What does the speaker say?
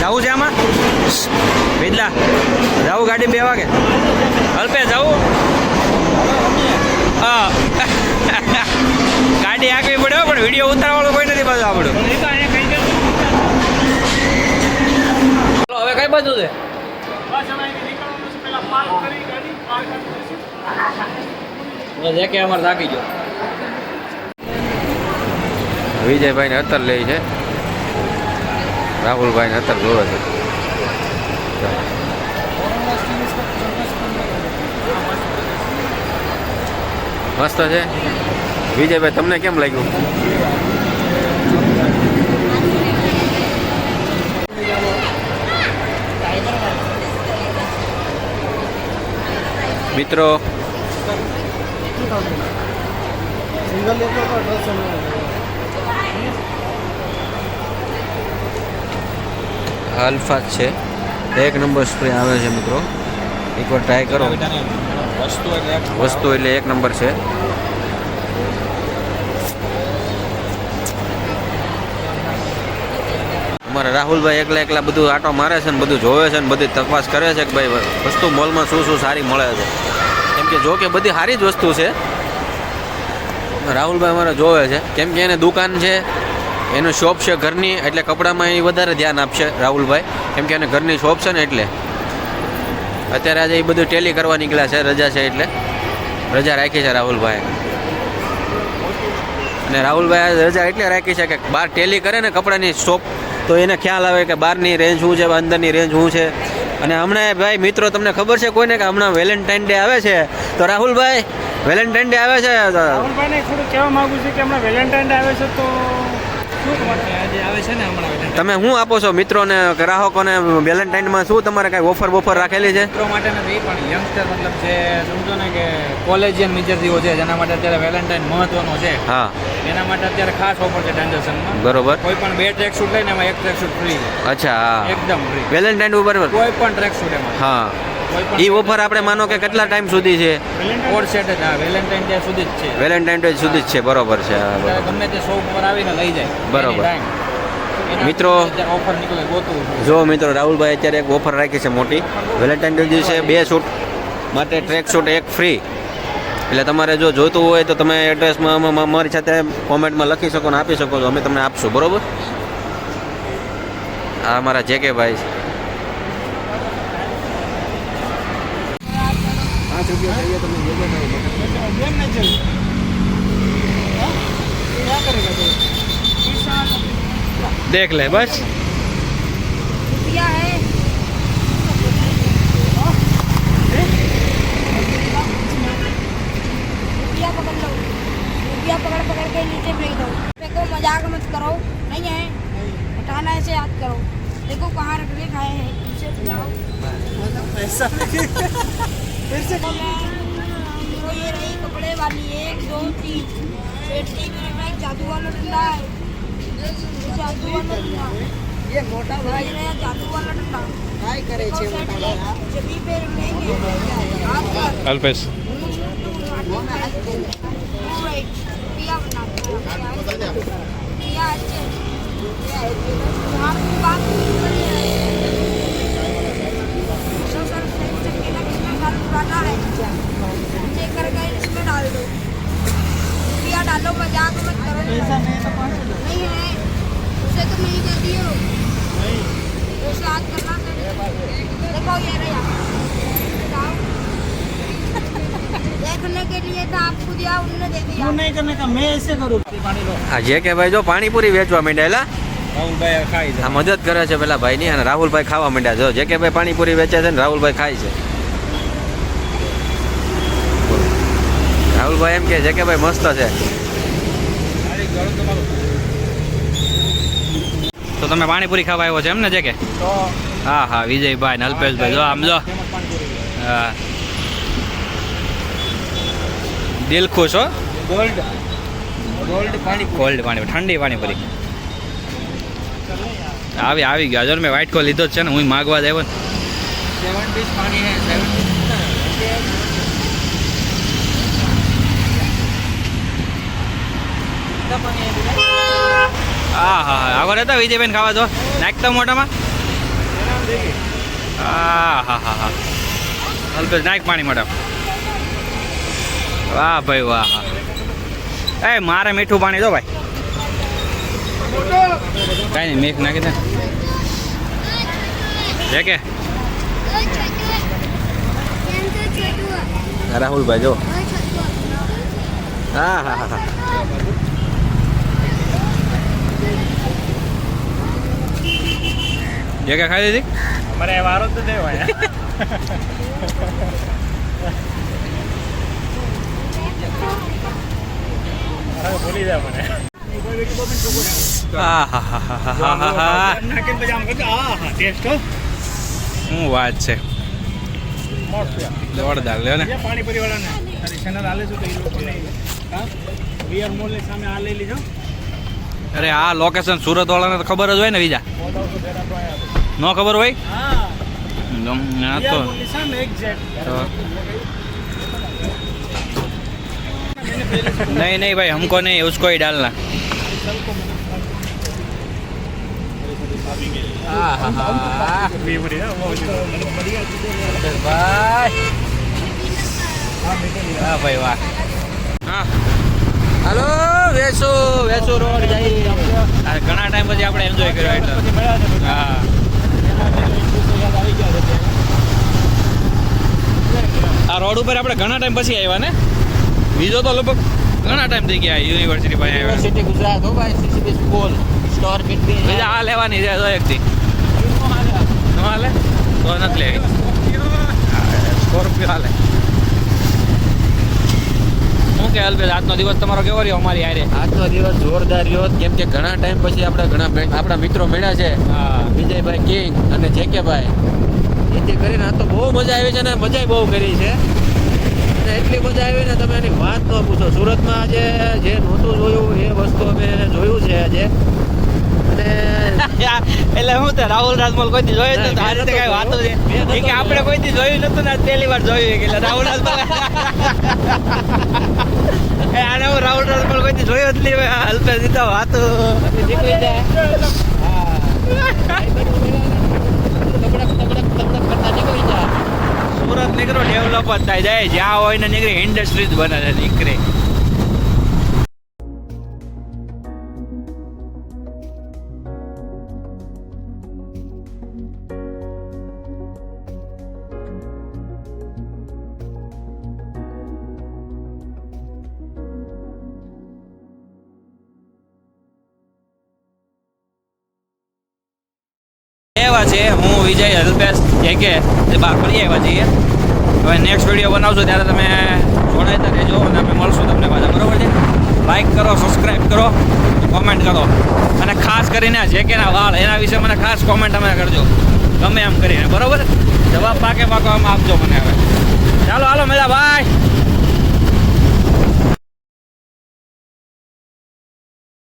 જવું છે આમાં વેદલા જવું ગાડી 2 વાગે અલ્પે જવું હા ગાડી આગળ પડ્યો પણ વિડીયો ઉતારવાળો કોઈ નથી બાજુ આપણું હવે કઈ બાજુ છે કે અમારે થાકી ગયો વિજયભાઈ ને અત્તર લે છે રાહુલભાઈ ને અત્તર જોવે છે મસ્ત છે વિજયભાઈ તમને કેમ લાગ્યું મિત્રો અલ્ફા છે 1 નંબર સ્પ્રે આવે છે મિત્રો એકવાર ટ્રાય કરો વસ્તુ એટલે 1 નંબર છે અમારા રાહુલભાઈ એકલા બધું આટો મારે છે ને બધું જોવે છે ને બધી તપાસ કરે છે કે ભાઈ વસ્તુ મોલમાં શું સારી મળે છે કેમ કે જો કે બધી સારી જ વસ્તુ છે રાહુલભાઈ અમારે જોવે છે કેમ કે એને દુકાન છે એનું શોપ છે ઘરની એટલે કપડામાં એ વધારે ધ્યાન આપશે રાહુલભાઈ કેમ કે એને ઘરની શોપ છે ને એટલે અત્યારે આજે એ બધું ટેલી કરવા નીકળ્યા છે રજા છે એટલે રજા રાખી છે રાહુલભાઈ અને રાહુલભાઈ રજા એટલે રાખી છે કે બહાર ટેલી કરે ને કપડાની શોપ તો એને ખ્યાલ આવે કે બહારની રેન્જ શું છે અંદરની રેન્જ શું છે અને હમણાં ભાઈ મિત્રો તમને ખબર છે કોઈને કે હમણાં વેલેન્ટાઇન ડે આવે છે તો રાહુલભાઈ વેલેન્ટાઇન ડે આવે છે રાહુલભાઈને થોડું કહેવા માંગુ છું કે હમણાં વેલેન્ટાઇન ડે આવે છે તો તમે શું આપો છો મિત્રોને ગ્રાહકોને વેલેન્ટાઇનમાં શું તમારે કઈ ઓફર રાખેલી છે મિત્રો માટે નથી પણ યંગસ્ટર મતલબ જે સમજો ને કે કોલેજિયન વિદ્યાર્થીઓ છે જેના માટે અત્યારે વેલેન્ટાઇન મહત્વનો છે હા એના માટે અત્યારે ખાસ ઓફર છે ટ્રાન્ઝેક્શનમાં બરોબર કોઈ પણ 2 ટ્રેક શૂટ લઈને એમાં 1 ટ્રેક શૂટ ફ્રી અચ્છા હા એકદમ ફ્રી વેલેન્ટાઇન ઉપર કોઈ પણ ટ્રેક શૂટ એમાં હા એ ઓફર આપણે માનો કે કેટલા ટાઈમ સુધી છે કોડ સેટ જ હા વેલેન્ટાઇન ડે સુધી જ છે વેલેન્ટાઇન ડે સુધી જ છે બરોબર છે ગમે તે શોપ પર આવીને લઈ જાય બરોબર મિત્રો ઓફર નીકળે ગોતું જો મિત્રો રાહુલભાઈ અત્યારે એક ઓફર રાખી છે મોટી વેલેન્ટાઇન ડે દિવસે 2 શૂટ માટે ટ્રેક શૂટ 1 ફ્રી એટલે તમારે જો જોઈતું હોય તો તમે એડ્રેસમાં અમારી સાથે કોમેન્ટમાં લખી શકો ને આપી શકો છો અમે તમને આપશું બરોબર આ અમારા જે કે ભાઈ देख ले बस पकड़ के नीचे फेंक दो फेंको मजाक मत करो नहीं है हटाना ऐसे याद करो देखो कहाँ रख के खाए हैं इसे खिलाओ ऐसा फिर से वो ये रही कपड़े वाली 1 2 3 पेटी में एक जादू वाला डंडा है जादू वाला डंडा ये मोटा भाई ये रहा जादू वाला डंडा काय करे छे मोटा भाई जब भी पैर लेंगे हाथ पर अल्पेश राइट पिया बना पिया अच्छे आप बात है चेक करके इसमें डाल दो पिया डालो मजाक मत करो ऐसा नहीं है उसे तुम नहीं कहती हो तो स्वाद करना देखो ये रहा देखने के लिए था आपको दिया उन्होंने दे दिया तू नहीं करने का मैं ऐसे करूँ पानी लो આ જે કે ભાઈ જો પાણીપુરી વેચવા માંડ્યા રાહુલભાઈ ખાઈ આ મદદ કરે છે પેલા ભાઈની અને રાહુલભાઈ ખાવા માંડ્યા જો જે કે ભાઈ પાણીપુરી વેચે છે ને રાહુલભાઈ ખાય છે રાહુલભાઈ એમ કે જે કે ભાઈ મસ્ત છે તો તમે પાણીપુરી ખાવા આવ્યો છે એમ ને જે કે હા હા વિજયભાઈ ને અલ્પેશભાઈ જો આમ જો હા દિલ ખુશ હો ગોલ્ડ પાણી પાણી ઠંડી પાણીપુરી આવી ગયા જો મેં વ્હાઈટ કોલ લીધો જ છે ને હું માગવા જ આવ્યો ને 7 પીસ પાણી હે 7 હા હા હા આગળ હતા વિજયભાઈ ખાવા તો નાખતા મોટામાં હા હા હા હા અલ્પેશ નાખ પાણી મેડમ વાહ ભાઈ વાહ એ મારે મીઠું પાણી દો ભાઈ કાંઈ નહીં મેઘ નાખી દે છે કે રાહુલભાઈ જો હા હા હા જે કે ખાઈ દીધી અમારે વારો તો થયો ભાઈ ભૂલી જાય મને હા હા હા હા હા હા હા નાખીને પછી આમ કરજો હા હા ટેસ્ટ હો શું વાત છે જોરદાર લ્યો ને પાણી પરિવાળાને તારી ચેનલ હાલે છે તો એ લોકોને હા વીઆર મોલની સામે આ લઈ લીધો અરે આ લોકેશન સુરત વાળાને તો ખબર જ હોય ને બીજા ન ખબર હોય હા આ તો વીઆર મોલની સામે એક્ઝેક્ટ नहीं नहीं भाई हमको नहीं उसको ही डालना વાહ ભાઈ વાહ હા હાલો વેસુ રોડ જઈ ઘણા ટાઈમ પછી આપણે એન્જોય કર્યો એટલે હા આ રોડ ઉપર આપણે ઘણા ટાઈમ પછી આવ્યા ને બીજો તો લગભગ ઘણા ટાઈમ થઈ ગયા યુનિવર્સિટી પાસે આવ્યા યુનિવર્સિટી ગુજરાત હો ભાઈ સીસીબી સ્કૂલ સ્ટોર કેટલી બીજા આ લેવાની છે તો એકથી ન હાલે તો નથી લેવી સ્કોર્પિયો હાલે શું કે અલ્પેશ આજનો દિવસ તમારો કેવો રહ્યો અમારી હારે આજનો દિવસ જોરદાર રહ્યો કેમ કે ઘણા ટાઈમ પછી આપણે આપણા મિત્રો મળ્યા છે હા વિજયભાઈ કિંગ અને જેકેભાઈ એથી કરીને આ તો બહુ મજા આવી છે ને મજા બહુ કરી છે અને એટલી મજા આવી ને તમે એની વાત ન પૂછો સુરતમાં આજે જે નહોતું જોયું એ વસ્તુ અમે જોયું છે આજે અને એટલે હું તો રાહુલ રાજમલ કોઈથી જોયું જ નતું આ રીતે કઈ વાતો છે એ કે આપણે કોઈથી જોયું નતું ને પહેલી વાર જોયું એટલે રાહુલ રાજમલ એ આને હું રાહુલ રાજમલ કોઈથી જોયું જ નહીં અલ્પેશ દીધા વાતો નીકળી જાય સુરત નીકળો ડેવલપ જ થાય જાય જ્યાં હોય ને નીકળી ઇન્ડસ્ટ્રી જ બને છે નીકળે એવા છે હું વિજય અલ્પેશ કે બહાર ફરી આવ્યા છીએ હવે નેક્સ્ટ વિડીયો બનાવશું ત્યારે તમે જોડાતા રહેજો અને અમે મળશું તમને પાછા બરોબર છે લાઈક કરો સબસ્ક્રાઈબ કરો કોમેન્ટ કરો અને ખાસ કરીને જે કે ના વાળ એના વિશે મને ખાસ કોમેન્ટ અમે કરજો ગમે એમ કરીને બરોબર જવાબ પાકે પાકો આમ આપજો મને હવે ચાલો હાલો મળ્યા બાય